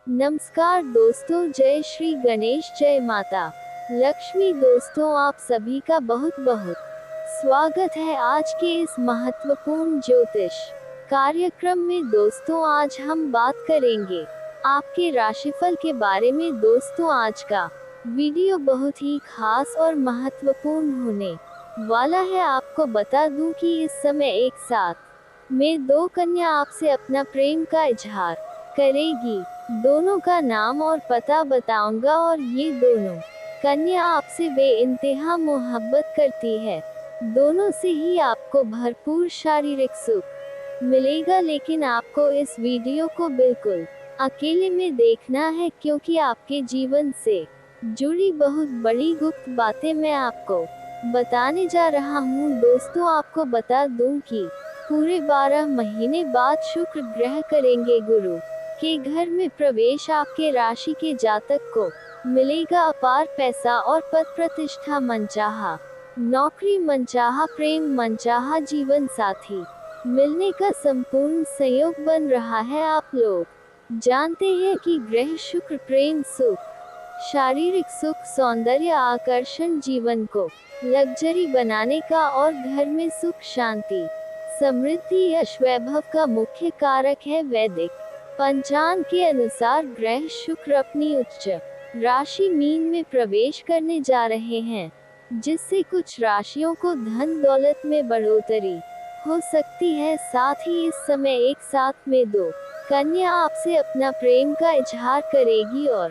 नमस्कार दोस्तों, जय श्री गणेश, जय माता लक्ष्मी। दोस्तों, आप सभी का बहुत बहुत स्वागत है आज के इस महत्वपूर्ण ज्योतिष कार्यक्रम में। दोस्तों, आज हम बात करेंगे आपके राशिफल के बारे में। दोस्तों, आज का वीडियो बहुत ही खास और महत्वपूर्ण होने वाला है। आपको बता दूं कि इस समय एक साथ में दो कन्या आपसे अपना प्रेम का इजहार करेगी। दोनों का नाम और पता बताऊंगा और ये दोनों कन्या आपसे बेइंतहा मोहब्बत करती है। दोनों से ही आपको भरपूर शारीरिक सुख मिलेगा, लेकिन आपको इस वीडियो को बिल्कुल अकेले में देखना है, क्योंकि आपके जीवन से जुड़ी बहुत बड़ी गुप्त बातें मैं आपको बताने जा रहा हूँ। दोस्तों, आपको बता दूं कि पूरे 12 महीने बाद शुक्र ग्रह करेंगे गुरु के घर में प्रवेश। आपके राशि के जातक को मिलेगा अपार पैसा और पद प्रतिष्ठा, मनचाहा नौकरी, मनचाहा प्रेम, मनचाहा जीवन साथी मिलने का संपूर्ण संयोग बन रहा है। आप लोग जानते हैं कि ग्रह शुक्र प्रेम, सुख, शारीरिक सुख, सौंदर्य, आकर्षण, जीवन को लग्जरी बनाने का और घर में सुख, शांति, समृद्धि, यश, वैभव का मुख्य कारक है। वैदिक पंचांग के अनुसार ग्रह शुक्र अपनी उच्च राशि मीन में प्रवेश करने जा रहे हैं, जिससे कुछ राशियों को धन दौलत में बढ़ोतरी हो सकती है। साथ ही इस समय एक साथ में दो कन्या आपसे अपना प्रेम का इजहार करेगी और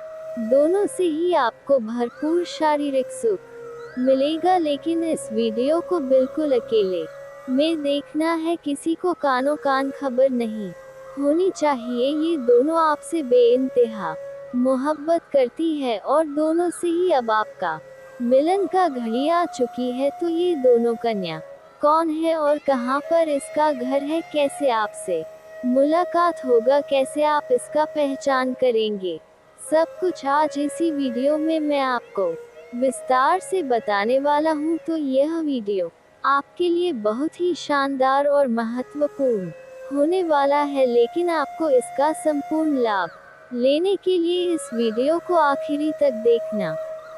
दोनों से ही आपको भरपूर शारीरिक सुख मिलेगा। लेकिन इस वीडियो को बिल्कुल अकेले में देखना है, किसी को कानो कान खबर नहीं होनी चाहिए। ये दोनों आपसे बेइंतहा मोहब्बत करती है और दोनों से ही अब आपका मिलन का घड़ी आ चुकी है। तो ये दोनों कन्या कौन है और कहां पर इसका घर है, कैसे आपसे मुलाकात होगा, कैसे आप इसका पहचान करेंगे, सब कुछ आज इसी वीडियो में मैं आपको विस्तार से बताने वाला हूं। तो यह वीडियो आपके लिए बहुत ही शानदार और महत्वपूर्ण होने वाला है, लेकिन आपको इसका संपूर्ण लाभ लेने के लिए इस वीडियो को आखिरी तक देखना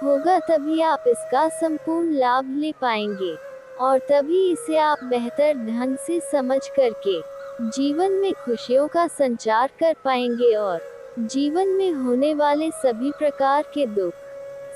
होगा, तभी आप इसका संपूर्ण लाभ ले पाएंगे और तभी इसे आप बेहतर ढंग से समझ करके जीवन में खुशियों का संचार कर पाएंगे और जीवन में होने वाले सभी प्रकार के दुख,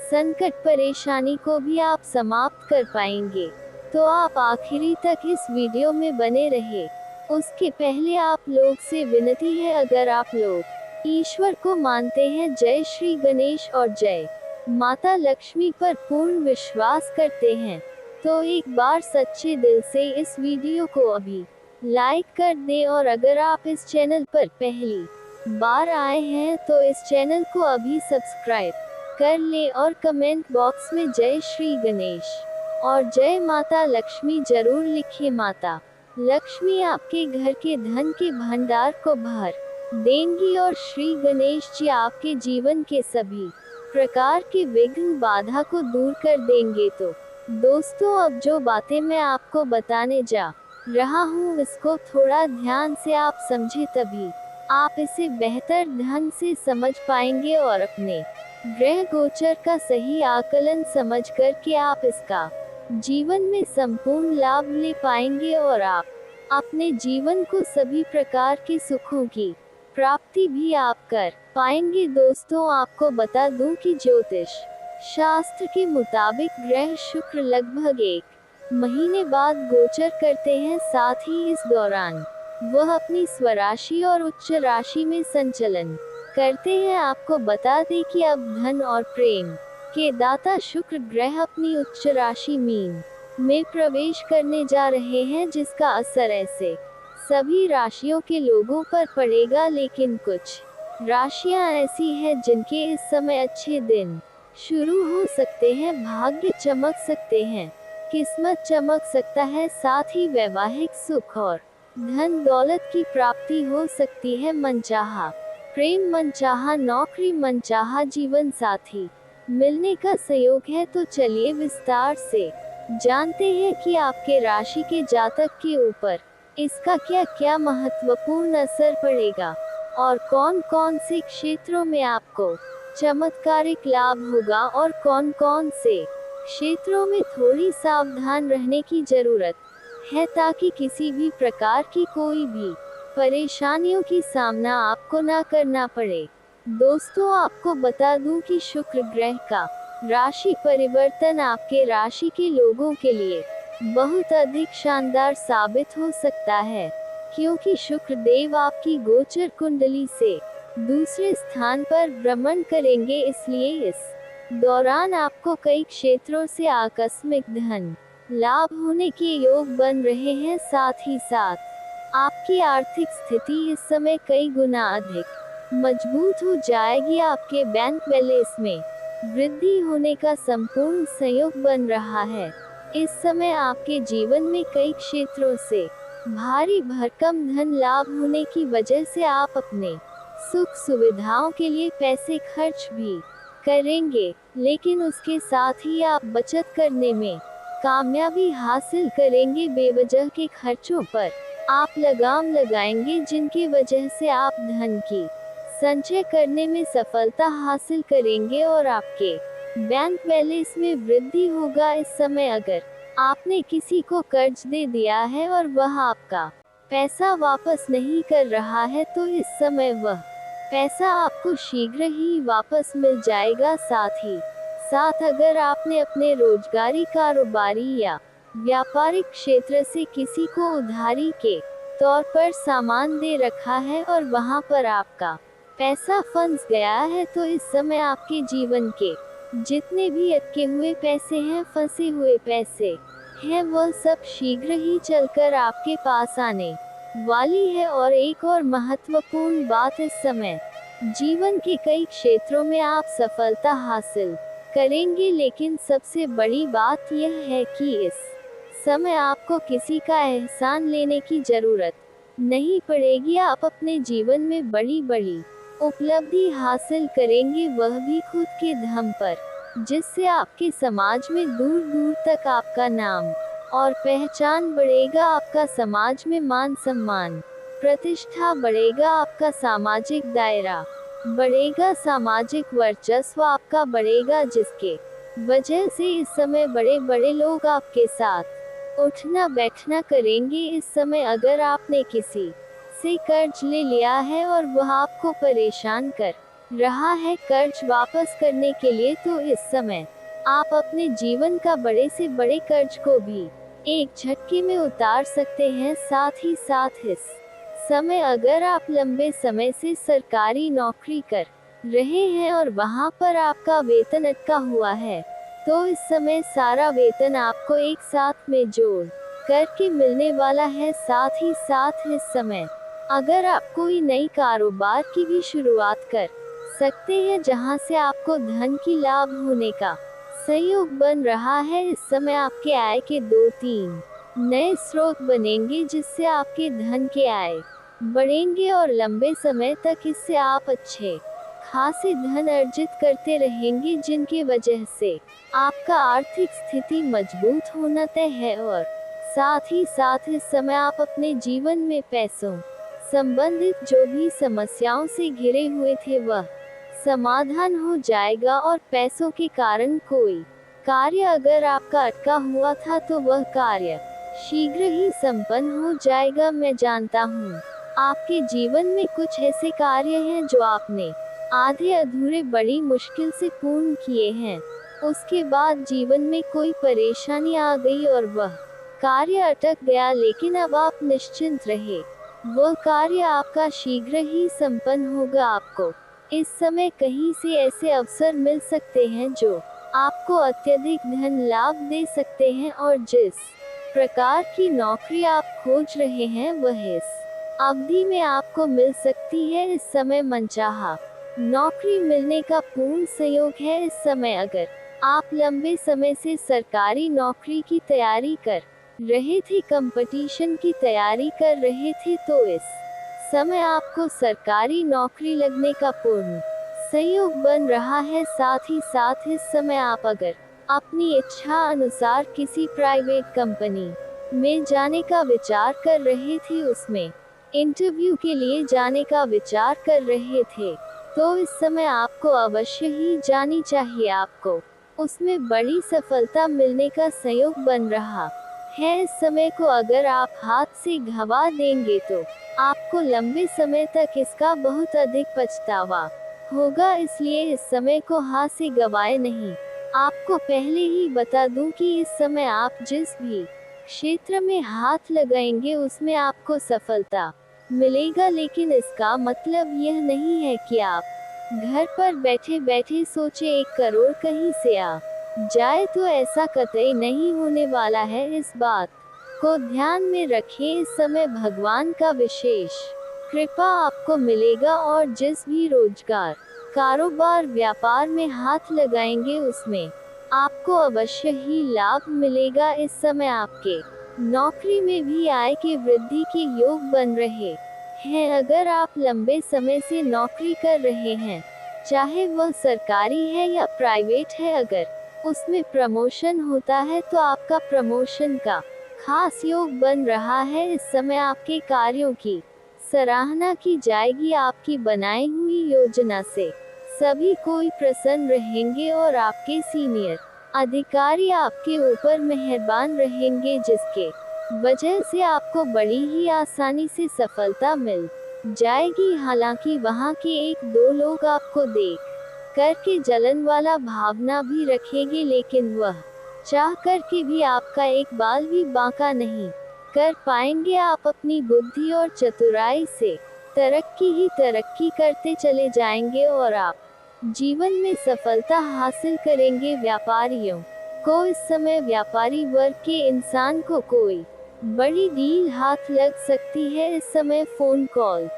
संकट, परेशानी को भी आप समाप्त कर पाएंगे। तो आप आखिरी तक इस वीडियो में बने रहे। उसके पहले आप लोग से विनती है, अगर आप लोग ईश्वर को मानते हैं, जय श्री गणेश और जय माता लक्ष्मी पर पूर्ण विश्वास करते हैं, तो एक बार सच्चे दिल से इस वीडियो को अभी लाइक कर दें। और अगर आप इस चैनल पर पहली बार आए हैं तो इस चैनल को अभी सब्सक्राइब कर लें और कमेंट बॉक्स में जय श्री गणेश और जय माता लक्ष्मी जरूर लिखिए। माता लक्ष्मी आपके घर के धन के भंडार को भर देंगी और श्री गणेश जी आपके जीवन के सभी प्रकार के विघ्न, बाधा को दूर कर देंगे। तो दोस्तों, अब जो बातें मैं आपको बताने जा रहा हूँ, इसको थोड़ा ध्यान से आप समझे, तभी आप इसे बेहतर ढंग से समझ पाएंगे और अपने ग्रह गोचर का सही आकलन समझ करके आप इसका जीवन में संपूर्ण लाभ ले पाएंगे और आप अपने जीवन को सभी प्रकार के सुखों की प्राप्ति भी आप कर पाएंगे। दोस्तों, आपको बता दूं कि ज्योतिष शास्त्र के मुताबिक ग्रह शुक्र लगभग एक महीने बाद गोचर करते हैं। साथ ही इस दौरान वह अपनी स्वराशि और उच्च राशि में संचलन करते हैं। आपको बता दें कि अब धन और प्रेम के दाता शुक्र ग्रह अपनी उच्च राशि मीन में प्रवेश करने जा रहे हैं, जिसका असर ऐसे सभी राशियों के लोगों पर पड़ेगा। लेकिन कुछ राशियां ऐसी हैं जिनके इस समय अच्छे दिन शुरू हो सकते हैं, भाग्य चमक सकते हैं, किस्मत चमक सकता है, साथ ही वैवाहिक सुख और धन दौलत की प्राप्ति हो सकती है। मनचाहा प्रेम, मनचाहा नौकरी, मनचाहा जीवन साथी मिलने का सहयोग है। तो चलिए विस्तार से जानते हैं कि आपके राशि के जातक के ऊपर इसका क्या क्या महत्वपूर्ण असर पड़ेगा और कौन कौन से क्षेत्रों में आपको चमत्कारिक लाभ होगा और कौन कौन से क्षेत्रों में थोड़ी सावधान रहने की जरूरत है ताकि किसी भी प्रकार की कोई भी परेशानियों की सामना आपको ना करना पड़े। दोस्तों, आपको बता दूं कि शुक्र ग्रह का राशि परिवर्तन आपके राशि के लोगों के लिए बहुत अधिक शानदार साबित हो सकता है, क्योंकि शुक्र देव आपकी गोचर कुंडली से दूसरे स्थान पर भ्रमण करेंगे। इसलिए इस दौरान आपको कई क्षेत्रों से आकस्मिक धन लाभ होने के योग बन रहे हैं। साथ ही साथ आपकी आर्थिक स्थिति इस समय कई गुना अधिक मजबूत हो जाएगी। आपके बैंक बैलेंस में वृद्धि होने का संपूर्ण संयोग बन रहा है। इस समय आपके जीवन में कई क्षेत्रों से भारी भरकम धन लाभ होने की वजह से आप अपने सुख सुविधाओं के लिए पैसे खर्च भी करेंगे, लेकिन उसके साथ ही आप बचत करने में कामयाबी हासिल करेंगे। बेवजह के खर्चों पर आप लगाम लगाएंगे, जिनकी वजह से आप धन की संचय करने में सफलता हासिल करेंगे और आपके बैंक बैलेंस में वृद्धि होगा। इस समय अगर आपने किसी को कर्ज दे दिया है और वह आपका पैसा वापस नहीं कर रहा है, तो इस समय वह पैसा आपको शीघ्र ही वापस मिल जाएगा। साथ ही साथ अगर आपने अपने रोजगारी, कारोबारी या व्यापारिक क्षेत्र से किसी को उधारी के तौर पर सामान दे रखा है और वहां पर आपका पैसा फंस गया है, तो इस समय आपके जीवन के जितने भी अटके हुए पैसे हैं, फंसे हुए पैसे हैं, वह सब शीघ्र ही चलकर आपके पास आने वाली है। और एक और महत्वपूर्ण बात, इस समय जीवन के कई क्षेत्रों में आप सफलता हासिल करेंगे, लेकिन सबसे बड़ी बात यह है कि इस समय आपको किसी का एहसान लेने की जरूरत नहीं पड़ेगी। आप अपने जीवन में बड़ी बड़ी उपलब्धि हासिल करेंगे, वह भी खुद के दम पर, जिससे आपके समाज में दूर दूर तक आपका नाम और पहचान बढ़ेगा। आपका समाज में मान सम्मान, प्रतिष्ठा बढ़ेगा, आपका सामाजिक दायरा बढ़ेगा, सामाजिक वर्चस्व आपका बढ़ेगा, जिसके वजह से इस समय बड़े बड़े लोग आपके साथ उठना बैठना करेंगे। इस समय अगर आपने किसी से कर्ज ले लिया है और वह आपको परेशान कर रहा है कर्ज वापस करने के लिए, तो इस समय आप अपने जीवन का बड़े से बड़े कर्ज को भी एक झटके में उतार सकते हैं। साथ ही साथ इस समय अगर आप लंबे समय से सरकारी नौकरी कर रहे हैं और वहां पर आपका वेतन अटका हुआ है, तो इस समय सारा वेतन आपको एक साथ में जोड़ करके मिलने वाला है। साथ ही साथ इस समय अगर आप कोई नई कारोबार की भी शुरुआत कर सकते हैं, जहां से आपको धन की लाभ होने का संयोग बन रहा है। इस समय आपके आय के 2-3 नए स्रोत बनेंगे, जिससे आपके धन के आय बढ़ेंगे और लंबे समय तक इससे आप अच्छे खासे धन अर्जित करते रहेंगे, जिनकी वजह से आपका आर्थिक स्थिति मजबूत होना तय है। और साथ ही साथ इस समय आप अपने जीवन में पैसों संबंधित जो भी समस्याओं से घिरे हुए थे, वह समाधान हो जाएगा और पैसों के कारण कोई कार्य अगर आपका अटका हुआ था, तो वह कार्य शीघ्र ही संपन्न हो जाएगा। मैं जानता हूँ आपके जीवन में कुछ ऐसे कार्य हैं जो आपने आधे अधूरे बड़ी मुश्किल से पूर्ण किए हैं, उसके बाद जीवन में कोई परेशानी आ गई और वह कार्य अटक गया, लेकिन अब आप निश्चिंत रहे, वह कार्य आपका शीघ्र ही संपन्न होगा। आपको इस समय कहीं से ऐसे अवसर मिल सकते हैं जो आपको अत्यधिक धन लाभ दे सकते हैं, और जिस प्रकार की नौकरी आप खोज रहे हैं, वह इस अवधि में आपको मिल सकती है। इस समय मनचाहा नौकरी मिलने का पूर्ण सहयोग है। इस समय अगर आप लंबे समय से सरकारी नौकरी की तैयारी कर रहे थे, कंपटीशन की तैयारी कर रहे थे, तो इस समय आपको सरकारी नौकरी लगने का पूर्ण सहयोग बन रहा है। साथ ही साथ इस समय आप अगर अपनी इच्छा अनुसार किसी प्राइवेट कंपनी में जाने का विचार कर रहे थे, उसमें इंटरव्यू के लिए जाने का विचार कर रहे थे, तो इस समय आपको अवश्य ही जानी चाहिए। आपको उसमें बड़ी सफलता मिलने का संयोग बन रहा है। इस समय को अगर आप हाथ से गंवा देंगे तो आपको लंबे समय तक इसका बहुत अधिक पछतावा होगा, इसलिए इस समय को हाथ से गंवाए नहीं। आपको पहले ही बता दूं कि इस समय आप जिस भी क्षेत्र में हाथ लगाएंगे उसमें आपको सफलता मिलेगा, लेकिन इसका मतलब यह नहीं है कि आप घर पर बैठे बैठे सोचे 1 करोड़ कहीं से आ जाए, तो ऐसा कतई नहीं होने वाला है। इस बात को ध्यान में रखें। इस समय भगवान का विशेष कृपा आपको मिलेगा और जिस भी रोजगार, कारोबार, व्यापार में हाथ लगाएंगे उसमें आपको अवश्य ही लाभ मिलेगा। इस समय आपके नौकरी में भी आय की वृद्धि के योग बन रहे हैं। अगर आप लंबे समय से नौकरी कर रहे हैं, चाहे वह सरकारी है या प्राइवेट है, अगर उसमें प्रमोशन होता है तो आपका प्रमोशन का खास योग बन रहा है। इस समय आपके कार्यों की सराहना की जाएगी। आपकी बनाई हुई योजना से सभी कोई प्रसन्न रहेंगे और आपके सीनियर अधिकारी आपके ऊपर मेहरबान रहेंगे, जिसके वजह से आपको बड़ी ही आसानी से सफलता मिल जाएगी। हालांकि वहां के 1-2 लोग आपको देख करके जलन वाला भावना भी रखेंगे, लेकिन वह चाह करके भी आपका एक बाल भी बांका नहीं कर पाएंगे। आप अपनी बुद्धि और चतुराई से तरक्की ही तरक्की करते चले जाएंगे और आप जीवन में सफलता हासिल करेंगे। व्यापारियों को इस समय व्यापारी वर्ग के इंसान को कोई बड़ी डील हाथ लग सकती है। इस समय फोन कॉल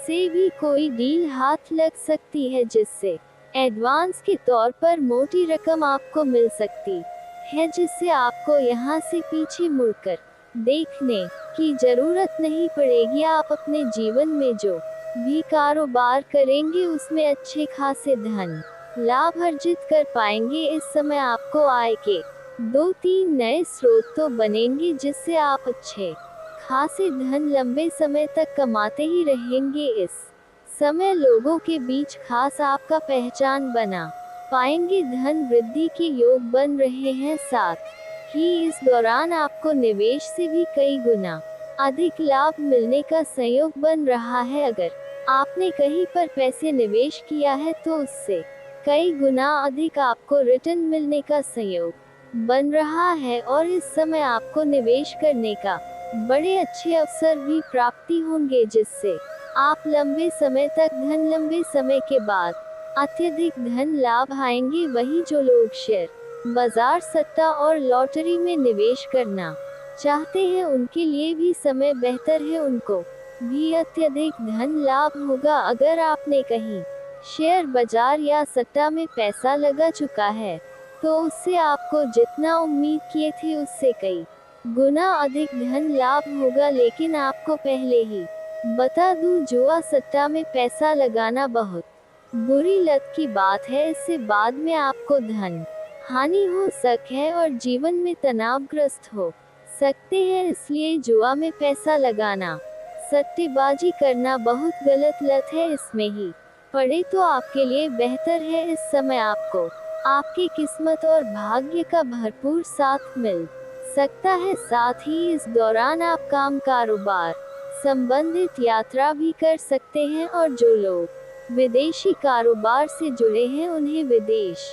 से भी कोई डील हाथ लग सकती है, जिससे एडवांस के तौर पर मोटी रकम आपको मिल सकती है, जिससे आपको यहाँ से पीछे मुड़कर देखने की जरूरत नहीं पड़ेगी। आप अपने जीवन में जो भी कारोबार करेंगे उसमें अच्छे खासे धन लाभ अर्जित कर पाएंगे। इस समय आपको आय के 2-3 नए स्रोत तो बनेंगे, जिससे आप अच्छे खासे धन लंबे समय तक कमाते ही रहेंगे। इस समय लोगों के बीच खास आपका पहचान बना पाएंगे। धन वृद्धि के योग बन रहे हैं, साथ ही इस दौरान आपको निवेश से भी कई गुना अधिक लाभ मिलने का संयोग बन रहा है। अगर आपने कहीं पर पैसे निवेश किया है तो उससे कई गुना अधिक आपको रिटर्न मिलने का संयोग बन रहा है, और इस समय आपको निवेश करने का बड़े अच्छे अवसर भी प्राप्ति होंगे, जिससे आप लंबे समय तक लंबे समय के बाद अत्यधिक धन लाभ आएंगे। वही जो लोग शेयर बाजार, सट्टा और लॉटरी में निवेश करना चाहते हैं उनके लिए भी समय बेहतर है, उनको भी अत्यधिक धन लाभ होगा। अगर आपने कहीं शेयर बाजार या सट्टा में पैसा लगा चुका है तो उससे आपको जितना उम्मीद किए थे उससे कई गुना अधिक धन लाभ होगा। लेकिन आपको पहले ही बता दूं, जुआ सट्टा में पैसा लगाना बहुत बुरी लत की बात है। इससे बाद में आपको धन हानि हो सकती है और जीवन में तनावग्रस्त हो सकते हैं। इसलिए जुआ में पैसा लगाना, सट्टेबाजी करना बहुत गलत लत है। इसमें ही पड़े तो आपके लिए बेहतर है। इस समय आपको आपकी किस्मत और भाग्य का भरपूर साथ मिल सकता है। साथ ही इस दौरान आप काम कारोबार संबंधित यात्रा भी कर सकते हैं, और जो लोग विदेशी कारोबार से जुड़े हैं उन्हें विदेश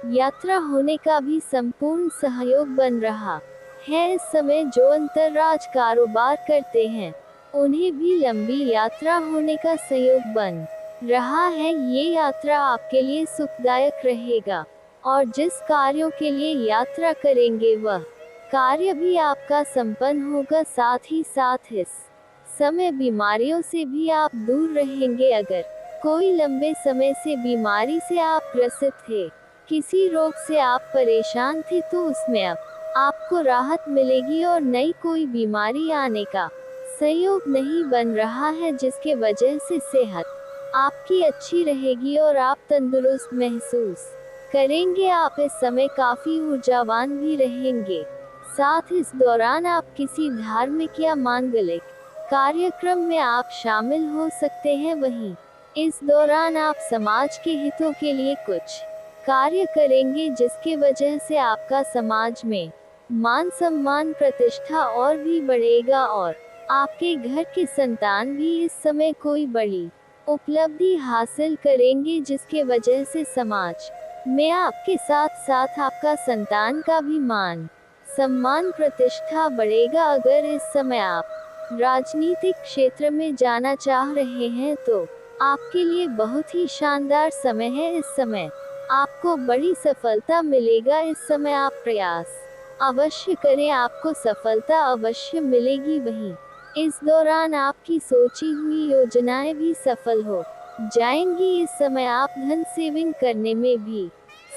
यात्रा होने का भी संपूर्ण सहयोग बन रहा है। इस समय जो अंतर्राज्य कारोबार करते हैं उन्हें भी लंबी यात्रा होने का संयोग बन रहा है। ये यात्रा आपके लिए सुखदायक रहेगा और जिस कार्यों के लिए यात्रा करेंगे वह कार्य भी आपका संपन्न होगा। साथ ही साथ इस समय बीमारियों से भी आप दूर रहेंगे। अगर कोई लंबे समय से बीमारी से आप ग्रसित थे, किसी रोग से आप परेशान थे, तो उसमें अब आपको राहत मिलेगी और नई कोई बीमारी आने का संयोग नहीं बन रहा है, जिसके वजह से सेहत आपकी अच्छी रहेगी और आप तंदुरुस्त महसूस करेंगे। आप इस समय काफी ऊर्जावान भी रहेंगे। साथ इस दौरान आप किसी धार्मिक या मांगलिक कार्यक्रम में आप शामिल हो सकते हैं। वहीं इस दौरान आप समाज के हितों के लिए कुछ कार्य करेंगे जिसके वजह से आपका समाज में मान सम्मान प्रतिष्ठा और भी बढ़ेगा और आपके घर की संतान भी इस समय कोई बड़ी उपलब्धि हासिल करेंगे जिसके वजह से समाज में आपके साथ साथ आपका संतान का भी मान सम्मान प्रतिष्ठा बढ़ेगा। अगर इस समय आप राजनीतिक क्षेत्र में जाना चाह रहे हैं तो आपके लिए बहुत ही शानदार समय है। इस समय आपको बड़ी सफलता मिलेगा। इस समय आप प्रयास अवश्य करें, आपको सफलता अवश्य मिलेगी। वहीं इस दौरान आपकी सोची हुई योजनाएं भी सफल हो जाएंगी। इस समय आप धन सेविंग करने में भी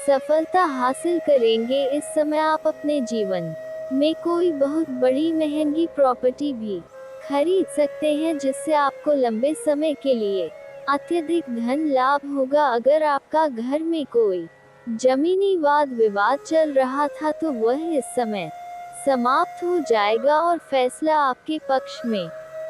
सफलता हासिल करेंगे। इस समय आप अपने जीवन में कोई बहुत बड़ी महंगी प्रॉपर्टी भी खरीद सकते हैं जिससे आपको लंबे समय के लिए अत्यधिक धन लाभ होगा। अगर आपका घर में कोई जमीनी वाद विवाद चल रहा था तो वह इस समय समाप्त हो जाएगा और फैसला आपके पक्ष में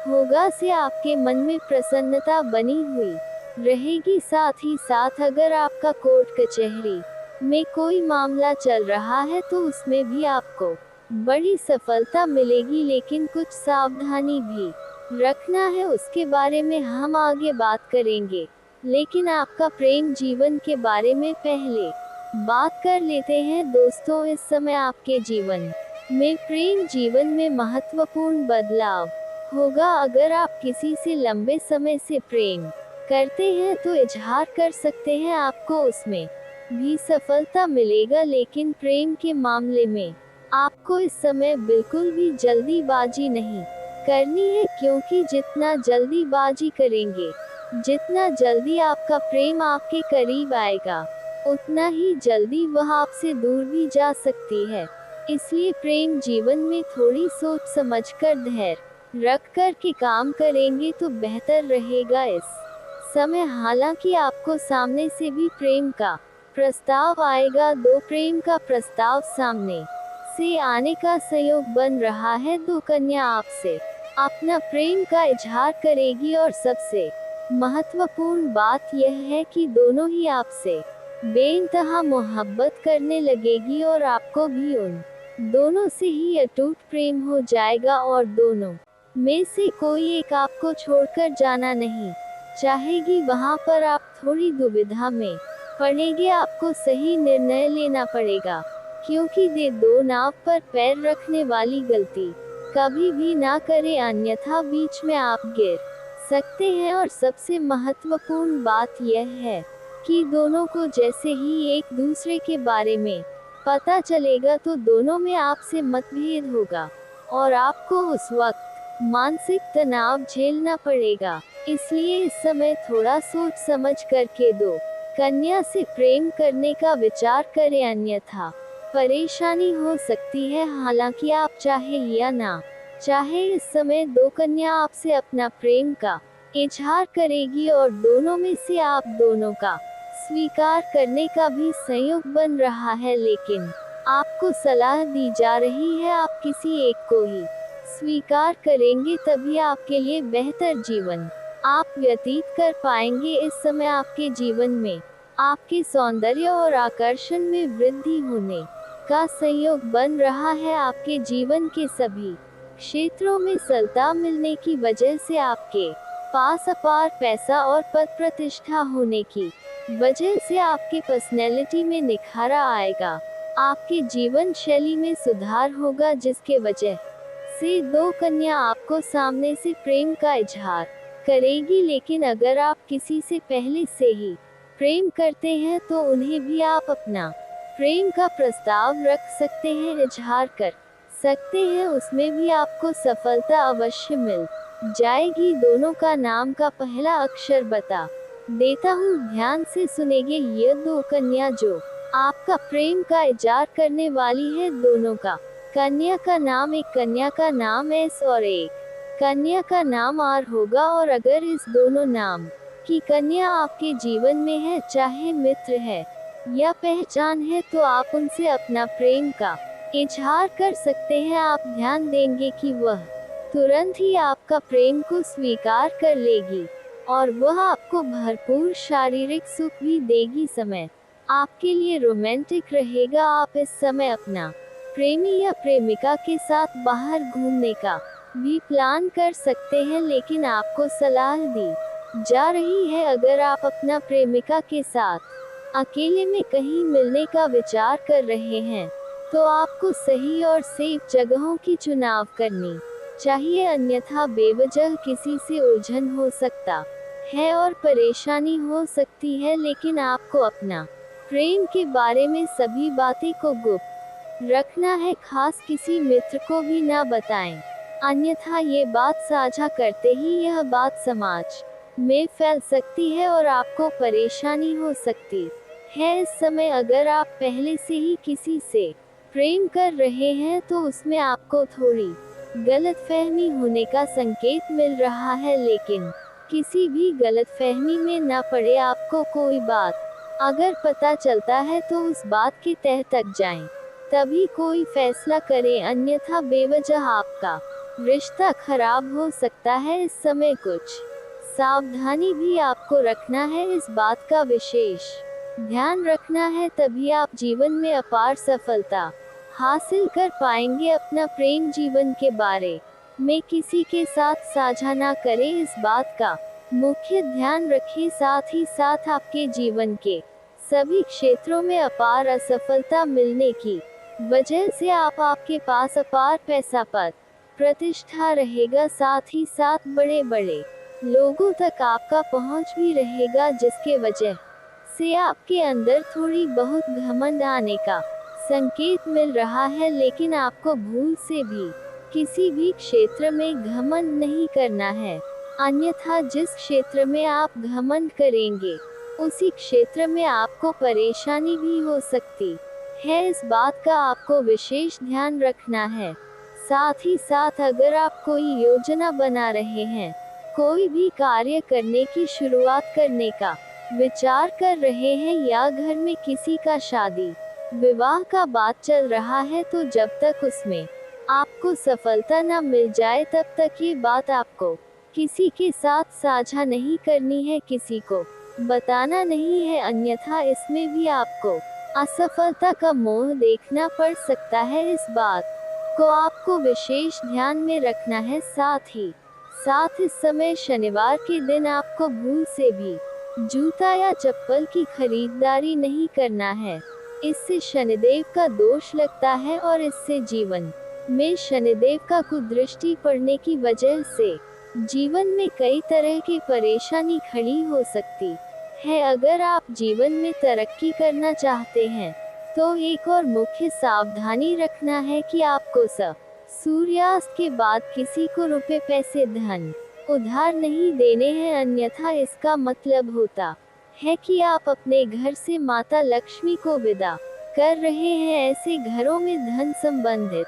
होगा। से आपके मन में प्रसन्नता बनी हुई रहेगी। साथ ही साथ अगर आपका कोर्ट कचहरी में कोई मामला चल रहा है तो उसमें भी आपको बड़ी सफलता मिलेगी, लेकिन कुछ सावधानी भी रखना है, उसके बारे में हम आगे बात करेंगे। लेकिन आपका प्रेम जीवन के बारे में पहले बात कर लेते हैं। दोस्तों, इस समय आपके जीवन में प्रेम जीवन में महत्वपूर्ण बदलाव होगा। अगर आप किसी से लंबे समय से प्रेम करते हैं तो इजहार कर सकते हैं, आपको उसमें भी सफलता मिलेगा। लेकिन प्रेम के मामले में आपको इस समय बिल्कुल भी जल्दीबाजी नहीं करनी है, क्योंकि जितना जल्दीबाजी करेंगे, जितना जल्दी आपका प्रेम आपके करीब आएगा, उतना ही जल्दी वह आपसे दूर भी जा सकती है। इसलिए प्रेम जीवन में थोड़ी सोच समझकर धैर्य रख कर के काम करेंगे तो बेहतर रहेगा। इस समय हालांकि आपको सामने से भी प्रेम का प्रस्ताव आएगा। दो प्रेम का प्रस्ताव सामने से आने का संयोग बन रहा है। दो कन्या आपसे अपना प्रेम का इजहार करेगी और सबसे महत्वपूर्ण बात यह है कि दोनों ही आपसे बेइंतहा मोहब्बत करने लगेगी और आपको भी उन दोनों से ही अटूट प्रेम हो जाएगा और दोनों में से कोई एक आपको छोड़कर जाना नहीं चाहेगी। वहां पर आप थोड़ी दुविधा में पड़ेंगे, आपको सही निर्णय लेना पड़ेगा, क्योंकि दो नाव पर पैर रखने वाली गलती कभी भी ना करें, अन्यथा बीच में आप गिर सकते हैं। और सबसे महत्वपूर्ण बात यह है कि दोनों को जैसे ही एक दूसरे के बारे में पता चलेगा तो दोनों में आपसे मतभेद होगा और आपको उस वक्त मानसिक तनाव झेलना पड़ेगा। इसलिए इस समय थोड़ा सोच समझ करके दो कन्या से प्रेम करने का विचार करें, अन्यथा परेशानी हो सकती है। हालांकि आप चाहे या ना चाहे, इस समय दो कन्या आपसे अपना प्रेम का इजहार करेगी और दोनों में से आप दोनों का स्वीकार करने का भी संयोग बन रहा है। लेकिन आपको सलाह दी जा रही है आप किसी एक को ही स्वीकार करेंगे, तभी आपके लिए बेहतर जीवन आप व्यतीत कर पाएंगे। इस समय आपके जीवन में आपके सौंदर्य और आकर्षण में वृद्धि होने का संयोग बन रहा है। आपके जीवन के सभी क्षेत्रों में सफलता मिलने की वजह से आपके पास अपार पैसा और पद प्रतिष्ठा होने की वजह से आपके पर्सनैलिटी में निखारा आएगा, आपके जीवन शैली में सुधार होगा, जिसके वजह से दो कन्या आपको सामने से प्रेम का इजहार करेगी। लेकिन अगर आप किसी से पहले से ही प्रेम करते हैं तो उन्हें भी आप अपना प्रेम का प्रस्ताव रख सकते हैं, इजहार कर सकते हैं, उसमें भी आपको सफलता अवश्य मिल जाएगी। दोनों का नाम का पहला अक्षर बता देता हूँ, ध्यान से सुनेंगे। ये दो कन्या जो आपका प्रेम का इजहार करने वाली है, दोनों का कन्या का नाम, एक कन्या का नाम एस और एक कन्या का नाम आर होगा। और अगर इस दोनों नाम की कन्या आपके जीवन में है, चाहे मित्र है या पहचान है, तो आप उनसे अपना प्रेम का इजहार कर सकते हैं। आप ध्यान देंगे कि वह तुरंत ही आपका प्रेम को स्वीकार कर लेगी और वह आपको भरपूर शारीरिक सुख भी देगी। समय आपके लिए रोमांटिक रहेगा। आप इस समय अपना प्रेमी या प्रेमिका के साथ बाहर घूमने का भी प्लान कर सकते हैं, लेकिन आपको सलाह दी जा रही है अगर आप अपना प्रेमिका के साथ अकेले में कहीं मिलने का विचार कर रहे हैं तो आपको सही और सेफ जगहों की चुनाव करनी चाहिए, अन्यथा बेवजह किसी से उलझन हो सकता है और परेशानी हो सकती है। लेकिन आपको अपना प्रेम के बारे में सभी बातें को गुप्त रखना है, खास किसी मित्र को भी ना बताएं, अन्यथा ये बात साझा करते ही यह बात समाज में फैल सकती है और आपको परेशानी हो सकती है। इस समय अगर आप पहले से ही किसी से प्रेम कर रहे हैं तो उसमें आपको थोड़ी गलतफहमी होने का संकेत मिल रहा है, लेकिन किसी भी गलतफहमी में ना पड़े। आपको कोई बात अगर पता चलता है तो उस बात के तह तक जाएं, तभी कोई फैसला करें, अन्यथा बेवजह आपका रिश्ता खराब हो सकता है। इस समय कुछ सावधानी भी आपको रखना है, इस बात का विशेष ध्यान रखना है, तभी आप जीवन में अपार सफलता हासिल कर पाएंगे। अपना प्रेम जीवन के बारे में किसी के साथ साझा ना करें, इस बात का मुख्य ध्यान रखें। साथ ही साथ आपके जीवन के सभी क्षेत्रों में अपार असफलता मिलने की वजह से आपके पास अपार पैसा पद प्रतिष्ठा रहेगा, साथ ही साथ बड़े बड़े लोगों तक आपका पहुंच भी रहेगा, जिसके वजह से आपके अंदर थोड़ी बहुत घमंड आने का संकेत मिल रहा है। लेकिन आपको भूल से भी किसी भी क्षेत्र में घमंड नहीं करना है, अन्यथा जिस क्षेत्र में आप घमंड करेंगे उसी क्षेत्र में आपको परेशानी भी हो सकती है, इस बात का आपको विशेष ध्यान रखना है। साथ ही साथ अगर आप कोई योजना बना रहे हैं, कोई भी कार्य करने की शुरुआत करने का विचार कर रहे हैं या घर में किसी का शादी विवाह का बात चल रहा है, तो जब तक उसमें आपको सफलता न मिल जाए तब तक ये बात आपको किसी के साथ साझा नहीं करनी है, किसी को बताना नहीं है, अन्यथा इसमें भी आपको असफलता का मोह देखना पड़ सकता है। इस बात को आपको विशेष ध्यान में रखना है। साथ ही साथ इस समय शनिवार के दिन आपको भूल से भी जूता या चप्पल की खरीदारी नहीं करना है, इससे शनिदेव का दोष लगता है और इससे जीवन में शनिदेव का कुदृष्टि पड़ने की वजह से जीवन में कई तरह की परेशानी खड़ी हो सकती है। अगर आप जीवन में तरक्की करना चाहते हैं तो एक और मुख्य सावधानी रखना है कि आपको सूर्यास्त के बाद किसी को रुपए पैसे धन उधार नहीं देने हैं, अन्यथा इसका मतलब होता है कि आप अपने घर से माता लक्ष्मी को विदा कर रहे हैं। ऐसे घरों में धन संबंधित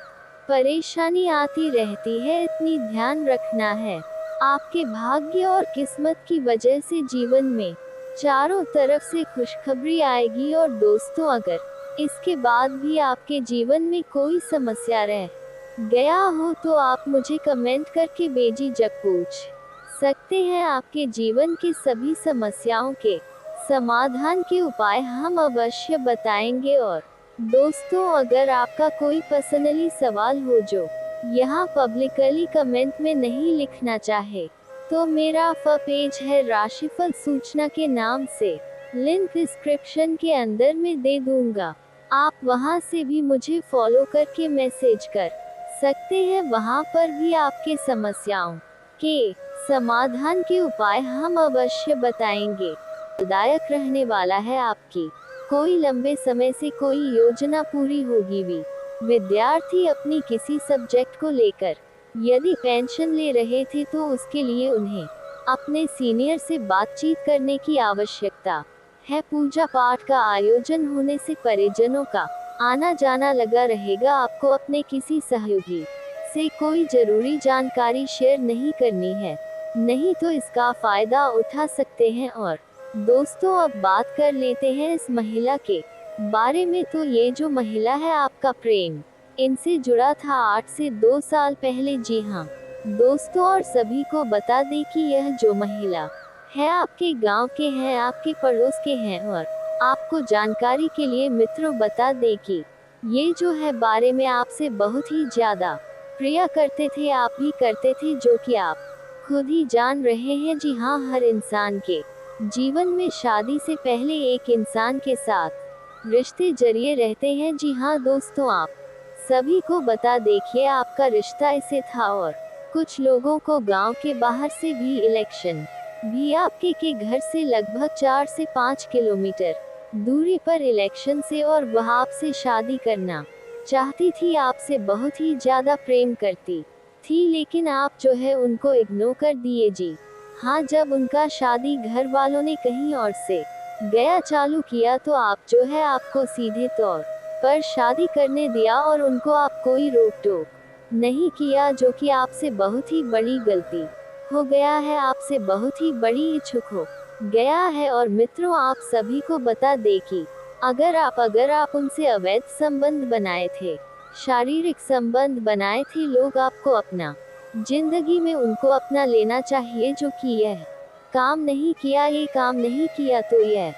परेशानी आती रहती है, इतनी ध्यान रखना है। आपके भाग्य और किस्मत की वजह से जीवन में चारों तरफ से खुशखबरी आएगी। और दोस्तों, अगर इसके बाद भी आपके जीवन में कोई समस्या रह गया हो तो आप मुझे कमेंट करके बेझिझक पूछ सकते हैं। आपके जीवन की सभी समस्याओं के समाधान के उपाय हम अवश्य बताएंगे। और दोस्तों, अगर आपका कोई पर्सनली सवाल हो जो यहाँ पब्लिकली कमेंट में नहीं लिखना चाहे तो मेरा पेज है राशिफल सूचना के नाम से, लिंक डिस्क्रिप्शन के अंदर में दे दूंगा। आप वहां से भी मुझे फॉलो करके मैसेज कर सकते हैं, वहां पर भी आपके समस्याओं के समाधान के उपाय हम अवश्य बताएंगे। फलदायक रहने वाला है आपकी कोई लंबे समय से कोई योजना पूरी होगी भी। विद्यार्थी अपनी किसी सब्जेक्ट को लेकर यदि पेंशन ले रहे थे तो उसके लिए उन्हें अपने सीनियर से बातचीत करने की आवश्यकता है। पूजा पाठ का आयोजन होने से परिजनों का आना जाना लगा रहेगा। आपको अपने किसी सहयोगी से कोई जरूरी जानकारी शेयर नहीं करनी है, नहीं तो इसका फायदा उठा सकते हैं। और दोस्तों, अब बात कर लेते हैं इस महिला के बारे में। तो ये जो महिला है, आपका प्रेम इनसे जुड़ा था 8 से 2 साल पहले। जी हाँ, दोस्तों और सभी को बता दें कि यह जो महिला है आपके गांव के हैं, आपके पड़ोस के हैं, और आपको जानकारी के लिए मित्रों बता दें कि ये जो है बारे में आपसे बहुत ही ज्यादा प्रिय करते थे, आप भी करते थे, जो कि आप खुद ही जान रहे हैं। जी हाँ, हर इंसान के जीवन में शादी से पहले एक इंसान के साथ रिश्ते जरिए रहते हैं। जी हाँ दोस्तों, आप सभी को बता देखिए आपका रिश्ता ऐसे था, और कुछ लोगों को गांव के बाहर से भी इलेक्शन भी आपके के घर से लगभग 4 से 5 किलोमीटर दूरी पर इलेक्शन से, और वह आपसे शादी करना चाहती थी, आपसे बहुत ही ज्यादा प्रेम करती थी, लेकिन आप जो है उनको इग्नोर कर दिए। जी हाँ, जब उनका शादी घर वालों ने कहीं और से गया चालू किया, तो आप जो है आपको सीधे तौर पर शादी करने दिया, और उनको आप कोई रोक टोक नहीं किया, जो कि आपसे बहुत ही बड़ी गलती हो गया है, आपसे बहुत ही बड़ी इच्छुक हो गया है। और मित्रों, आप सभी को बता दे कि अगर आप उनसे अवैध संबंध बनाए थे, शारीरिक संबंध बनाए थे, लोग आपको अपना जिंदगी में उनको अपना लेना चाहिए, जो कि यह काम नहीं किया, ये काम नहीं किया, तो यह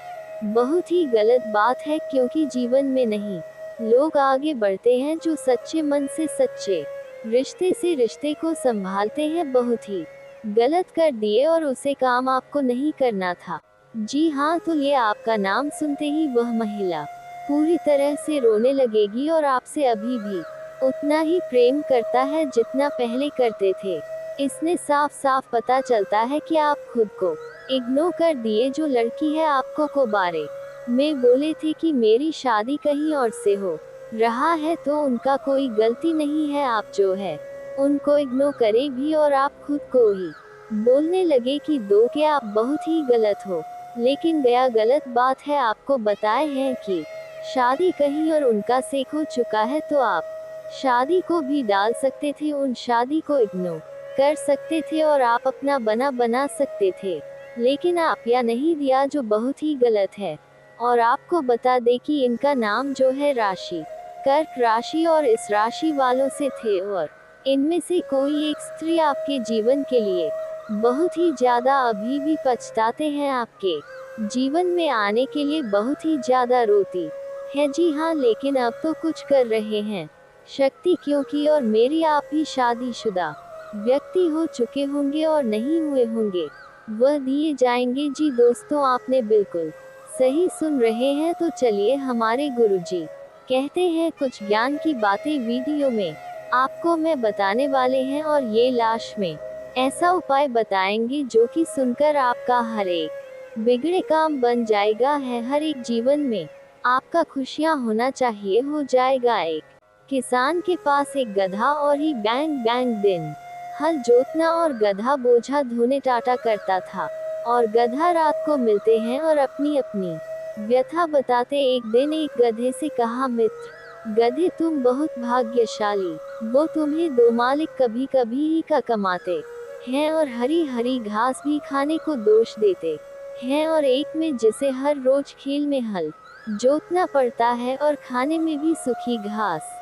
बहुत ही गलत बात है, क्योंकि जीवन में नहीं लोग आगे बढ़ते हैं जो सच्चे मन से सच्चे रिश्ते से रिश्ते को संभालते हैं। बहुत ही गलत कर दिए, और उसे काम आपको नहीं करना था। जी हाँ, तो ये आपका नाम सुनते ही वह महिला पूरी तरह से रोने लगेगी, और आपसे अभी भी उतना ही प्रेम करता है जितना पहले करते थे। इसने साफ साफ पता चलता है कि आप खुद को इग्नोर कर दिए। जो लड़की है आपको को बारे में बोले थे कि मेरी शादी कहीं और से हो रहा है, तो उनका कोई गलती नहीं है, आप जो है उनको इग्नोर करे भी, और आप खुद को ही बोलने लगे कि दो के आप बहुत ही गलत हो। लेकिन गया गलत बात है, आपको बताए हैं कि शादी कहीं और उनका सेक हो चुका है, तो आप शादी को भी डाल सकते थे, उन शादी को इग्नोर कर सकते थे, और आप अपना बना सकते थे, लेकिन आप या नहीं दिया, जो बहुत ही गलत है। और आपको बता दे कि इनका नाम जो है राशि, कर्क राशि, और इस राशि वालों से थे, और इनमें से कोई एक स्त्री आपके जीवन के लिए बहुत ही ज्यादा अभी भी पछताते हैं, आपके जीवन में आने के लिए बहुत ही ज्यादा रोती है। जी हाँ, लेकिन अब तो कुछ कर रहे हैं शक्ति, क्योंकि और मेरी आप ही शादीशुदा व्यक्ति हो चुके होंगे और नहीं हुए होंगे, वह दिए जाएंगे। जी दोस्तों, आपने बिल्कुल सही सुन रहे हैं। तो चलिए, हमारे गुरुजी कहते हैं कुछ ज्ञान की बातें वीडियो में आपको मैं बताने वाले हैं, और ये लाश में ऐसा उपाय बताएंगे जो कि सुनकर आपका हर एक बिगड़े काम बन जाएगा है। हर एक जीवन में आपका खुशियां होना चाहिए, हो जाएगा। एक किसान के पास एक गधा, और ही बैंग बैंग दिन हल जोतना, और गधा बोझा ढोने टाटा करता था, और गधा रात को मिलते हैं और अपनी अपनी व्यथा बताते। एक दिन एक गधे से कहा, मित्र गधे, तुम बहुत भाग्यशाली, वो तुम्हें दो मालिक कभी कभी ही का कमाते हैं, और हरी हरी घास भी खाने को दोष देते हैं, और एक में जिसे हर रोज खेल में हल जोतना पड़ता है, और खाने में भी सूखी घास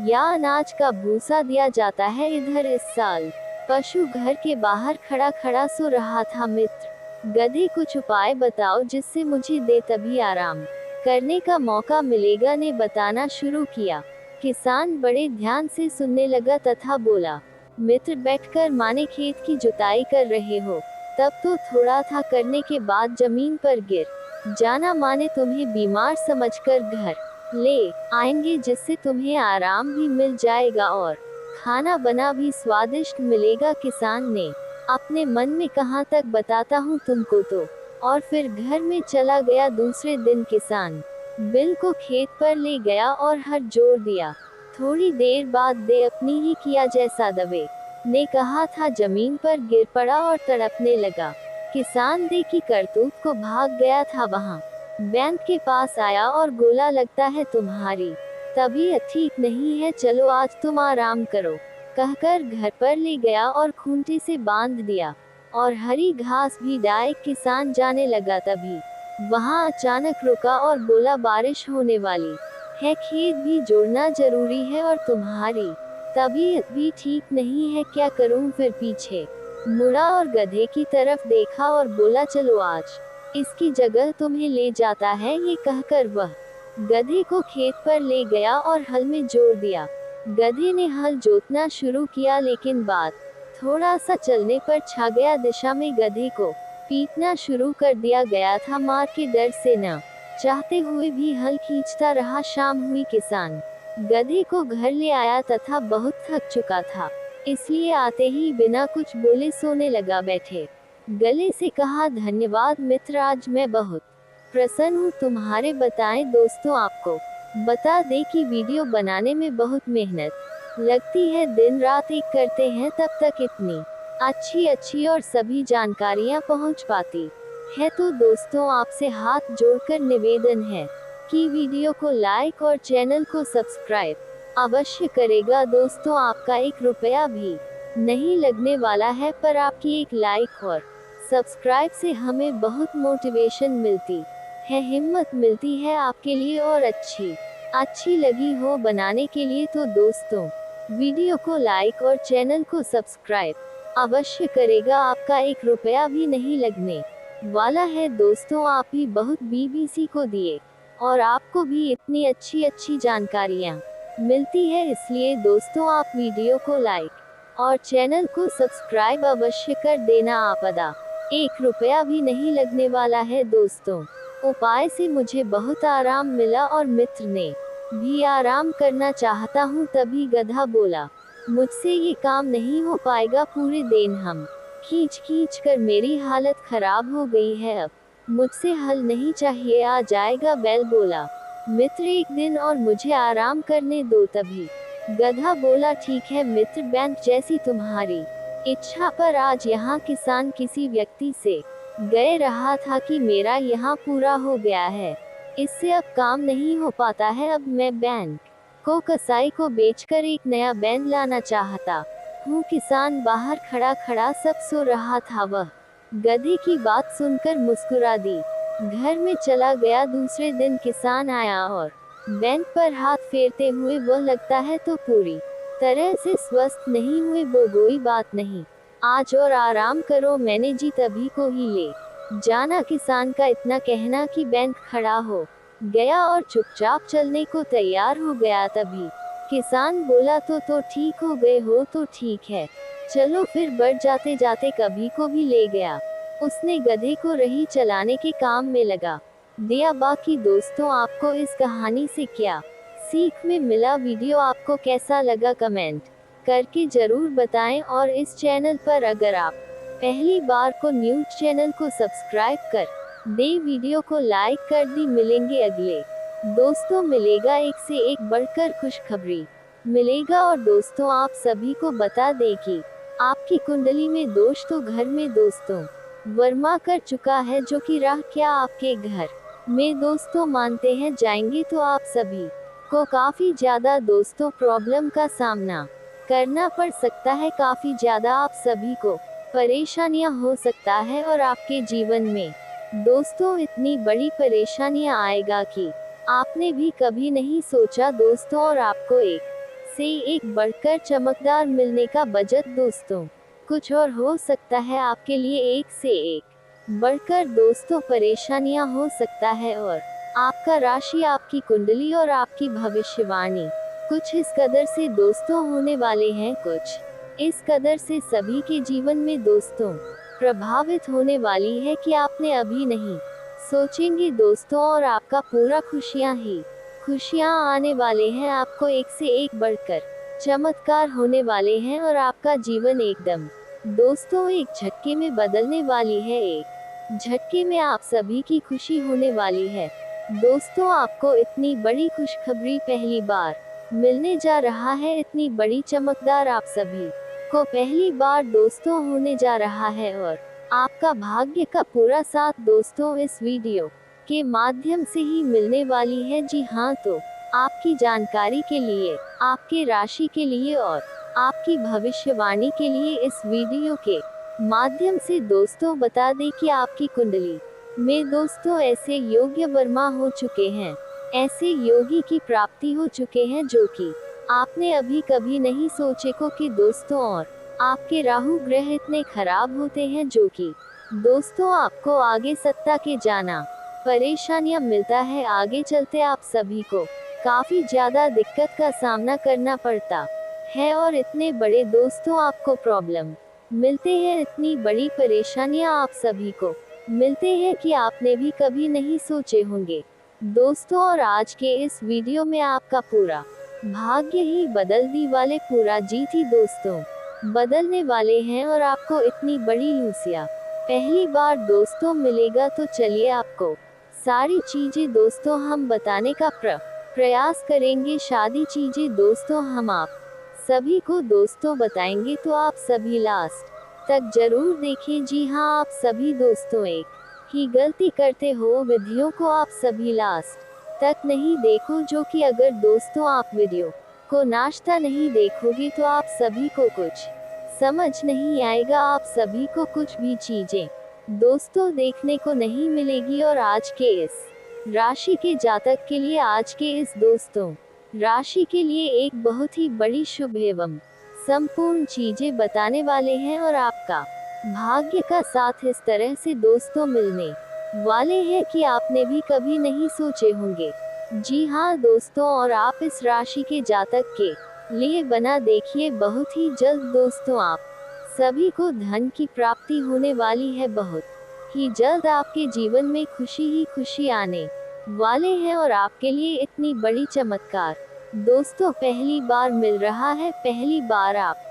या अनाज का भूसा दिया जाता है। इधर इस साल पशु घर के बाहर खड़ा खड़ा सो रहा था। मित्र गधे, कुछ उपाय बताओ जिससे मुझे दे तभी आराम करने का मौका मिलेगा, ने बताना शुरू किया। किसान बड़े ध्यान से सुनने लगा तथा बोला, मित्र बैठकर माने खेत की जुताई कर रहे हो, तब तो थोड़ा था, करने के बाद जमीन पर गिर जाना, माने तुम्हें बीमार समझकर घर ले आएंगे, जिससे तुम्हें आराम भी मिल जाएगा और खाना बना भी स्वादिष्ट मिलेगा। किसान ने अपने मन में कहा, तक बताता हूँ तुमको तो, और फिर घर में चला गया। दूसरे दिन किसान बिल को खेत पर ले गया और हर जोड़ दिया। थोड़ी देर बाद दे अपनी ही किया जैसा दवे ने कहा था, जमीन पर गिर पड़ा और तड़पने लगा। किसान दे की करतूत को भाग गया था वहाँ बैंक के पास आया और बोला, लगता है तुम्हारी तबीयत ठीक नहीं है, चलो आज तुम आराम करो, कहकर घर पर ले गया और खूंटी से बांध दिया और हरी घास भी डाले। किसान जाने लगा, तभी वहाँ अचानक रुका और बोला, बारिश होने वाली है, खेत भी जोड़ना जरूरी है और तुम्हारी तबीयत भी ठीक नहीं है, क्या करूं। फिर पीछे मुड़ा और गधे की तरफ देखा और बोला चलो आज इसकी जगह तुम्हें ले जाता है। ये कहकर वह गधे को खेत पर ले गया और हल में जोड़ दिया। गधे ने हल जोतना शुरू किया, लेकिन बात थोड़ा सा चलने पर छा गया दिशा में गधे को पीटना शुरू कर दिया गया था। मार के डर से न चाहते हुए भी हल खींचता रहा। शाम हुई, किसान गधे को घर ले आया तथा बहुत थक चुका था, इसलिए आते ही बिना कुछ बोले सोने लगा। बैठे गले से कहा, धन्यवाद मित्र, आज मैं बहुत प्रसन्न हूँ तुम्हारे। बताएं दोस्तों, आपको बता दें कि वीडियो बनाने में बहुत मेहनत लगती है, दिन रात एक करते हैं, तब तक इतनी अच्छी और सभी जानकारियाँ पहुँच पाती है। तो दोस्तों, आपसे हाथ जोड़कर निवेदन है कि वीडियो को लाइक और चैनल को सब्सक्राइब अवश्य करेगा। दोस्तों, आपका 1 रुपया भी नहीं लगने वाला है, पर आपकी एक लाइक और सब्सक्राइब से हमें बहुत मोटिवेशन मिलती है, हिम्मत मिलती है आपके लिए और अच्छी लगी हो बनाने के लिए। तो दोस्तों, वीडियो को लाइक और चैनल को सब्सक्राइब अवश्य करेगा, आपका 1 रुपया भी नहीं लगने वाला है। दोस्तों, आप ही बहुत BBC को दिए और आपको भी इतनी अच्छी जानकारियाँ मिलती है, इसलिए दोस्तों आप वीडियो को लाइक और चैनल को सब्सक्राइब अवश्य कर देना। आपदा 1 रुपया भी नहीं लगने वाला है। दोस्तों, उपाय से मुझे बहुत आराम मिला और मित्र ने भी आराम करना चाहता हूँ। तभी गधा बोला, मुझसे ये काम नहीं हो पाएगा, पूरे दिन हम खींच कर मेरी हालत खराब हो गई है, अब मुझसे हल नहीं चाहिए, आ जाएगा। बैल बोला, मित्र 1 दिन और मुझे आराम करने दो। तभी गधा बोला, ठीक है मित्र, बैंक जैसी तुम्हारी इच्छा, पर आज यहाँ किसान किसी व्यक्ति से गए रहा था कि मेरा यहाँ पूरा हो गया है, इससे अब काम नहीं हो पाता है। अब मैं बैंक को कसाई को बेचकर एक नया बैंड लाना चाहता हूँ। किसान बाहर खड़ा सब सो रहा था, वह गधे की बात सुनकर मुस्कुरा दी, घर में चला गया। दूसरे दिन किसान आया और बैंड पर हाथ फेरते हुए, वो लगता है तो पूरी तरह से स्वस्थ नहीं हुए। वो कोई बात नहीं, आज और आराम करो, मैंने जी तभी को ही ले जाना। किसान का इतना कहना कि बैंक खड़ा हो गया और चुपचाप चलने को तैयार हो गया। तभी किसान बोला, तो ठीक हो गए हो तो ठीक है, चलो फिर। बढ़ जाते कभी को भी ले गया, उसने गधे को रही चलाने के काम में लगा दिया। बाकी दोस्तों, आपको इस कहानी से क्या सीख में मिला, वीडियो आपको कैसा लगा, कमेंट करके जरूर बताएं। और इस चैनल पर अगर आप पहली बार को न्यूज चैनल को सब्सक्राइब कर दे, वीडियो को लाइक कर दी। मिलेंगे अगले दोस्तों, मिलेगा एक से एक बढ़कर खुशखबरी मिलेगा। और दोस्तों, आप सभी को बता दें कि आपकी कुंडली में दोष तो घर में दोस्तों वर्मा कर चुका है, जो कि राह क्या आपके घर में दोस्तों मानते हैं जाएंगे, तो आप सभी को काफी ज्यादा दोस्तों प्रॉब्लम का सामना करना पड़ सकता है। काफी ज्यादा आप सभी को परेशानियां हो सकता है, और आपके जीवन में दोस्तों इतनी बड़ी परेशानियां आएगा कि आपने भी कभी नहीं सोचा दोस्तों। और आपको एक से एक बढ़कर चमकदार मिलने का बजट दोस्तों कुछ और हो सकता है आपके लिए, एक से एक बढ़कर दोस्तों परेशानियां हो सकता है। और आपका राशि, आपकी कुंडली और आपकी भविष्यवाणी कुछ इस कदर से दोस्तों होने वाले हैं, कुछ इस कदर से सभी के जीवन में दोस्तों प्रभावित होने वाली है कि आपने अभी नहीं सोचेंगे दोस्तों। और आपका पूरा खुशियां आने वाले हैं, आपको एक से एक बढ़कर चमत्कार होने वाले हैं, और आपका जीवन एकदम दोस्तों एक झटके में बदलने वाली है। एक झटके में आप सभी की खुशी होने वाली है दोस्तों। आपको इतनी बड़ी खुशखबरी पहली बार मिलने जा रहा है, इतनी बड़ी चमकदार आप सभी को पहली बार दोस्तों होने जा रहा है, और आपका भाग्य का पूरा साथ दोस्तों इस वीडियो के माध्यम से ही मिलने वाली है। जी हाँ, तो आपकी जानकारी के लिए, आपके राशि के लिए और आपकी भविष्यवाणी के लिए इस वीडियो के माध्यम से दोस्तों बता दें कि आपकी कुंडली में दोस्तों ऐसे योग्य वर्मा हो चुके हैं, ऐसे योगी की प्राप्ति हो चुके हैं, जो कि आपने अभी कभी नहीं सोचे को कि दोस्तों और आपके राहु ग्रह इतने खराब होते हैं जो कि दोस्तों आपको आगे सत्ता के जाना परेशानियां मिलता है। आगे चलते आप सभी को काफी ज्यादा दिक्कत का सामना करना पड़ता है और इतने बड़े दोस्तों आपको प्रॉब्लम मिलते हैं, इतनी बड़ी परेशानियां आप सभी को मिलते हैं कि आपने भी कभी नहीं सोचे होंगे दोस्तों। और आज के इस वीडियो में आपका पूरा भाग्य ही बदल दी वाले पूरा जीत ही दोस्तों बदलने वाले हैं और आपको इतनी बड़ी लूसिया पहली बार दोस्तों मिलेगा। तो चलिए आपको सारी चीजें दोस्तों हम बताने का प्रयास करेंगे। शादी चीजें दोस्तों हम आप सभी को दोस्तों बताएंगे, तो आप सभी लास्ट तक जरूर देखें। जी हाँ, आप सभी दोस्तों एक ही गलती करते हो, वीडियो को आप सभी लास्ट तक नहीं देखो, जो कि अगर दोस्तों आप वीडियो को नाश्ता नहीं देखोगे तो आप सभी को कुछ समझ नहीं आएगा, आप सभी को कुछ भी चीजें दोस्तों देखने को नहीं मिलेगी। और आज के इस राशि के जातक के लिए, आज के इस दोस्तों राशि के लिए एक बहुत ही बड़ी शुभ एवं संपूर्ण चीजें बताने वाले हैं और आपका भाग्य का साथ इस तरह से दोस्तों मिलने वाले हैं कि आपने भी कभी नहीं सोचे होंगे। जी हाँ दोस्तों, और आप इस राशि के जातक के लिए बना देखिए बहुत ही जल्द दोस्तों आप सभी को धन की प्राप्ति होने वाली है। बहुत ही जल्द आपके जीवन में खुशी ही खुशी आने वाले हैं और आपके लिए इतनी बड़ी चमत्कार दोस्तों पहली बार मिल रहा है, पहली बार आप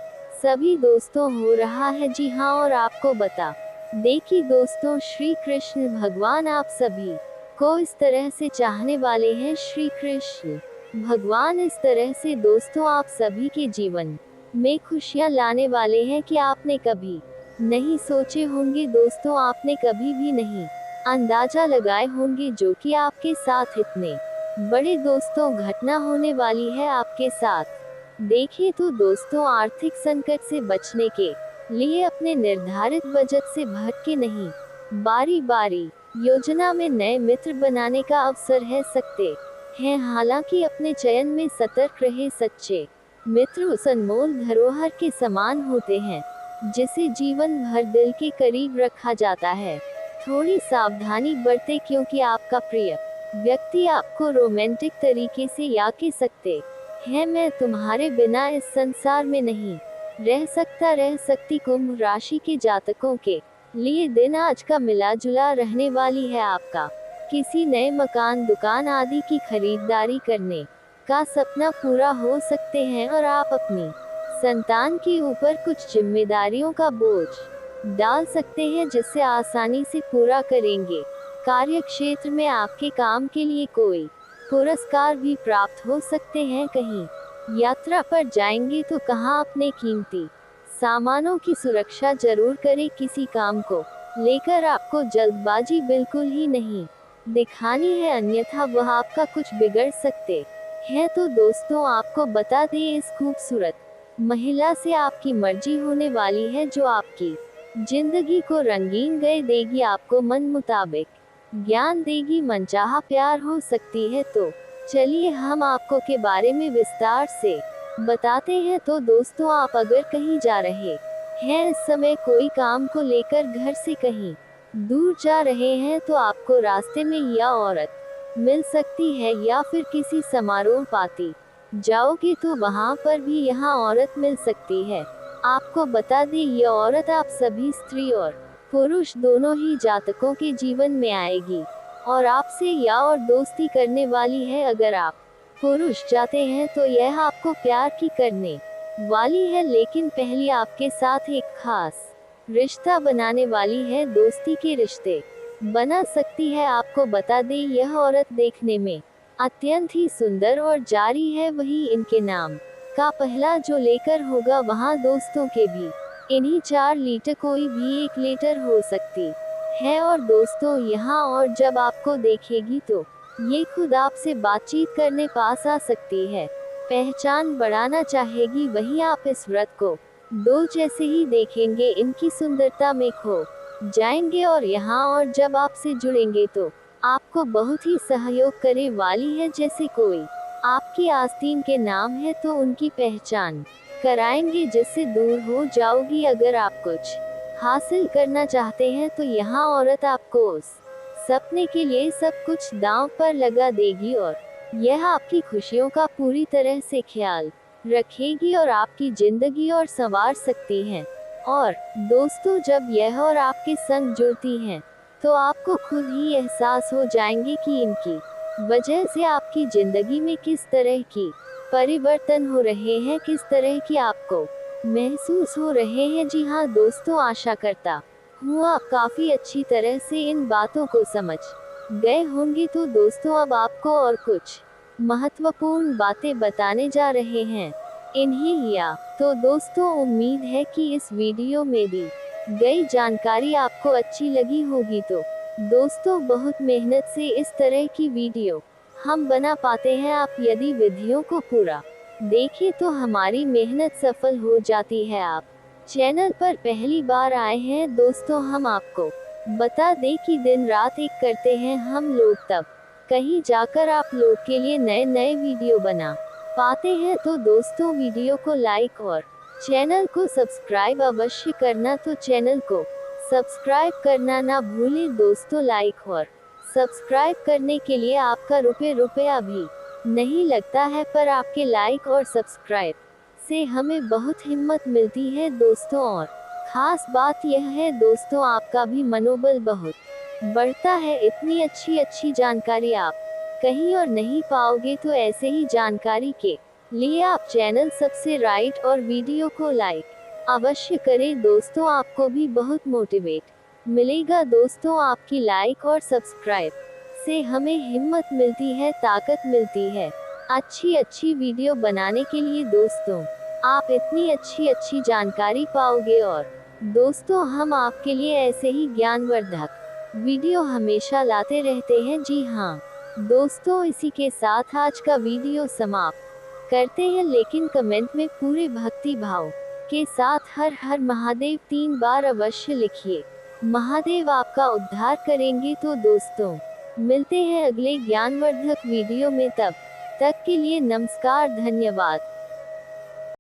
सभी दोस्तों हो रहा है। जी हाँ, और आपको बता देखिए दोस्तों, श्री कृष्ण भगवान आप सभी को इस तरह से चाहने वाले हैं। श्री कृष्ण भगवान इस तरह से दोस्तों आप सभी के जीवन में खुशियां लाने वाले हैं कि आपने कभी नहीं सोचे होंगे दोस्तों, आपने कभी भी नहीं अंदाजा लगाए होंगे जो कि आपके साथ इतने बड़े दोस्तों घटना होने वाली है आपके साथ। देखिए तो दोस्तों, आर्थिक संकट से बचने के लिए अपने निर्धारित बजट से भटके नहीं, बारी बारी योजना में नए मित्र बनाने का अवसर है सकते हैं। हालांकि अपने चयन में सतर्क रहे, सच्चे मित्र उस अनमोल धरोहर के समान होते हैं जिसे जीवन भर दिल के करीब रखा जाता है। थोड़ी सावधानी बरते क्योंकि आपका प्रिय व्यक्ति आपको रोमांटिक तरीके से या कह सकते हैं मैं तुम्हारे बिना इस संसार में नहीं रह सकती। कुंभ राशि के जातकों के लिए दिन आज का मिला जुला रहने वाली है। आपका किसी नए मकान, दुकान आदि की खरीदारी करने का सपना पूरा हो सकते हैं और आप अपनी संतान के ऊपर कुछ जिम्मेदारियों का बोझ डाल सकते हैं जिससे आसानी से पूरा करेंगे। कार्य क्षेत्र में आपके काम के लिए कोई पुरस्कार भी प्राप्त हो सकते हैं। कहीं यात्रा पर जाएंगे तो कहां अपने कीमती सामानों की सुरक्षा जरूर करें। किसी काम को लेकर आपको जल्दबाजी बिल्कुल ही नहीं दिखानी है, अन्यथा वह आपका कुछ बिगड़ सकते हैं। तो दोस्तों आपको बता दें, इस खूबसूरत महिला से आपकी मर्जी होने वाली है जो आपकी जिंदगी को रंगीन गए देगी, आपको मन मुताबिक ज्ञान देगी, मनचाहा प्यार हो सकती है। तो चलिए हम आपको के बारे में विस्तार से बताते हैं। तो दोस्तों, आप अगर कहीं जा रहे हैं, इस समय कोई काम को लेकर घर से कहीं दूर जा रहे हैं, तो आपको रास्ते में यह औरत मिल सकती है, या फिर किसी समारोह पार्टी जाओगे तो वहां पर भी यहाँ औरत मिल सकती है। आपको बता दें, यह औरत आप सभी स्त्री और पुरुष दोनों ही जातकों के जीवन में आएगी और आपसे या और दोस्ती करने वाली है। अगर आप पुरुष जाते हैं तो यह आपको प्यार की करने वाली है, लेकिन पहले आपके साथ एक खास रिश्ता बनाने वाली है, दोस्ती के रिश्ते बना सकती है। आपको बता दें, यह औरत देखने में अत्यंत ही सुंदर और जारी है, वही इनके नाम का पहला जो लेकर होगा वहाँ दोस्तों के भी इन्हीं 4 लीटर कोई भी 1 लीटर हो सकती है। और दोस्तों यहाँ और जब आपको देखेगी तो ये खुद आपसे बातचीत करने पास आ सकती है, पहचान बढ़ाना चाहेगी। वहीं आप इस व्रत को दो जैसे ही देखेंगे, इनकी सुंदरता में खो जाएंगे और यहाँ और जब आपसे जुड़ेंगे तो आपको बहुत ही सहयोग करे वाली है, जैसे कोई आपकी आस्तीन के नाम है तो उनकी पहचान कराएंगे जिससे दूर हो जाओगी। अगर आप कुछ हासिल करना चाहते हैं तो यहाँ औरत आपको उस सपने के लिए सब कुछ दांव पर लगा देगी और यह आपकी खुशियों का पूरी तरह से ख्याल रखेगी और आपकी जिंदगी और संवार सकती है। और दोस्तों, जब यह और आपके संग जुड़ती हैं तो आपको खुद ही एहसास हो जाएंगे कि इनकी वजह से आपकी जिंदगी में किस तरह की परिवर्तन हो रहे हैं, किस तरह की आपको महसूस हो रहे हैं। जी हाँ दोस्तों, आशा करता हूँ आप काफी अच्छी तरह से इन बातों को समझ गए होंगे। तो दोस्तों, अब आपको और कुछ महत्वपूर्ण बातें बताने जा रहे हैं इन्हीं या तो दोस्तों, उम्मीद है कि इस वीडियो में दी गई जानकारी आपको अच्छी लगी होगी। तो दोस्तों, बहुत मेहनत से इस तरह की वीडियो हम बना पाते हैं। आप यदि वीडियो को पूरा देखें तो हमारी मेहनत सफल हो जाती है। आप चैनल पर पहली बार आए हैं दोस्तों, हम आपको बता दें कि दिन रात एक करते हैं हम लोग, तब कहीं जाकर आप लोग के लिए नए नए वीडियो बना पाते हैं। तो दोस्तों, वीडियो को लाइक और चैनल को सब्सक्राइब अवश्य करना। तो चैनल को सब्सक्राइब करना ना भूलें दोस्तों। लाइक और सब्सक्राइब करने के लिए आपका रुपया भी नहीं लगता है, पर आपके लाइक और सब्सक्राइब से हमें बहुत हिम्मत मिलती है दोस्तों। और खास बात यह है दोस्तों, आपका भी मनोबल बहुत बढ़ता है। इतनी अच्छी जानकारी आप कहीं और नहीं पाओगे। तो ऐसे ही जानकारी के लिए आप चैनल सब्सक्राइब और वीडियो को लाइक अवश्य करें दोस्तों। आपको भी बहुत मोटिवेट मिलेगा दोस्तों। आपकी लाइक और सब्सक्राइब से हमें हिम्मत मिलती है, ताकत मिलती है अच्छी वीडियो बनाने के लिए दोस्तों। आप इतनी अच्छी जानकारी पाओगे और दोस्तों, हम आपके लिए ऐसे ही ज्ञानवर्धक वीडियो हमेशा लाते रहते हैं। जी हाँ दोस्तों, इसी के साथ आज का वीडियो समाप्त करते हैं, लेकिन कमेंट में पूरे भक्ति भाव के साथ हर हर महादेव 3 बार अवश्य लिखिए। महादेव आपका उद्धार करेंगे। तो दोस्तों, मिलते हैं अगले ज्ञानवर्धक वीडियो में, तब तक के लिए नमस्कार, धन्यवाद।